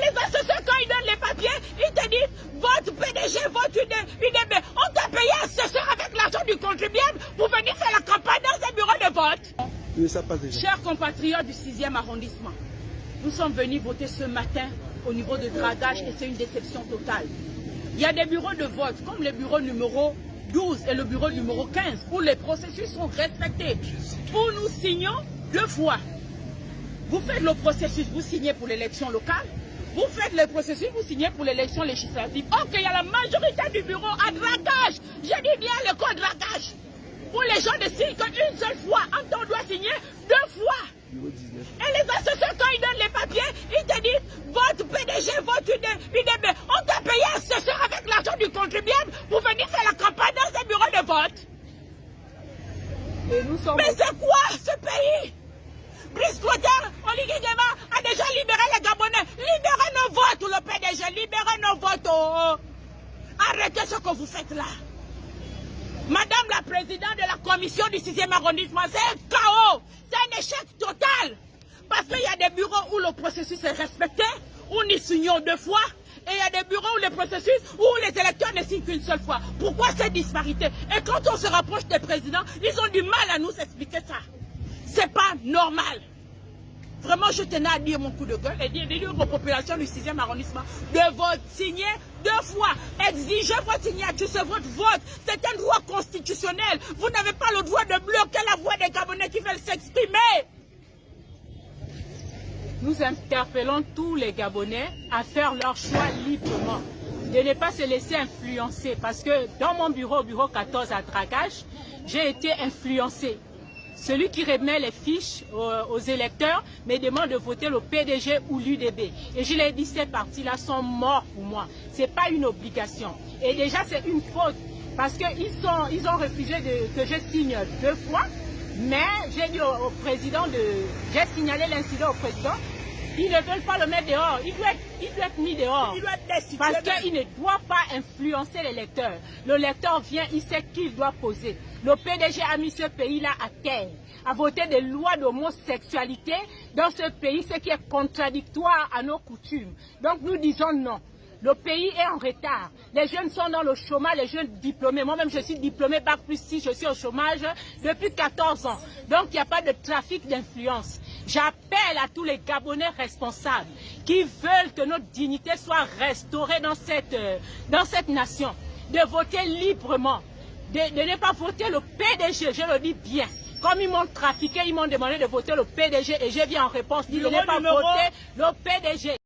les associations, quand ils donnent les papiers, ils te disent vote PDG, vote UDB. On t'a payé assesseur avec l'argent du contribuable pour venir faire la campagne dans un bureau de vote. Oui, ça passe déjà. Chers compatriotes du 6e arrondissement, nous sommes venus voter ce matin au niveau de dragage et c'est une déception totale. Il y a des bureaux de vote comme le bureau numéro 12 et le bureau numéro 15 où les processus sont respectés. Où nous signons 2 fois. Vous faites le processus, vous signez pour l'élection locale. Vous faites le processus, vous signez pour l'élection législative. Ok, il y a la majorité du bureau à dragage. Je dis bien le code dragage. Où les gens ne signent qu'une seule fois. On doit signer 2 fois. Et les associations, quand ils donnent les papiers, ils te disent vote PDG, vote UDB. On t'a payé assesseur avec l'argent du contribuable pour venir faire la campagne dans un bureau de vote. Et nous sommes... Mais c'est quoi ce pays? Brice Clotaire, Oligui Nguema a déjà libéré les Gabonais. Libérez nos votes, le PDG, libérez nos votes. Oh. Arrêtez ce que vous faites là. Madame la présidente de la commission du 6e arrondissement, c'est un chaos, c'est un échec total. Parce qu'il y a des bureaux où le processus est respecté, où nous signons 2 fois, et il y a des bureaux où le processus, où les électeurs ne signent qu'une seule fois. Pourquoi cette disparité? Et quand on se rapproche des présidents, ils ont du mal à nous expliquer ça. C'est pas normal. Vraiment, je tenais à dire mon coup de gueule et dire aux populations du 6e arrondissement de vote, signer 2 fois. Exigez votre signature, c'est votre vote. C'est un droit constitutionnel. Vous n'avez pas le droit de bloquer la voix des Gabonais qui veulent s'exprimer. Nous interpellons tous les Gabonais à faire leur choix librement, de ne pas se laisser influencer. Parce que dans mon bureau, bureau 14 à dragage, j'ai été influencé. Celui qui remet les fiches aux électeurs me demande de voter le PDG ou l'UDB. Et je l'ai dit, ces partis-là sont morts pour moi. Ce n'est pas une obligation. Et déjà, c'est une faute. Parce qu'ils ont refusé que je signe 2 fois. Mais j'ai dit au président j'ai signalé l'incident au président. Ils ne veulent pas le mettre dehors. Il doit être mis dehors. Il doit être destitué. Parce qu'il ne doit pas influencer les lecteurs. Le lecteur vient, il sait qui il doit poser. Le PDG a mis ce pays-là à terre, a voté des lois d'homosexualité dans ce pays, ce qui est contradictoire à nos coutumes. Donc nous disons non. Le pays est en retard. Les jeunes sont dans le chômage, les jeunes diplômés. Moi-même, je suis diplômé Bac plus 6, je suis au chômage depuis 14 ans. Donc, il n'y a pas de trafic d'influence. J'appelle à tous les Gabonais responsables qui veulent que notre dignité soit restaurée dans cette nation, de voter librement, de ne pas voter le PDG, je le dis bien. Comme ils m'ont trafiqué, ils m'ont demandé de voter le PDG et je viens en réponse, de ne pas voter le PDG.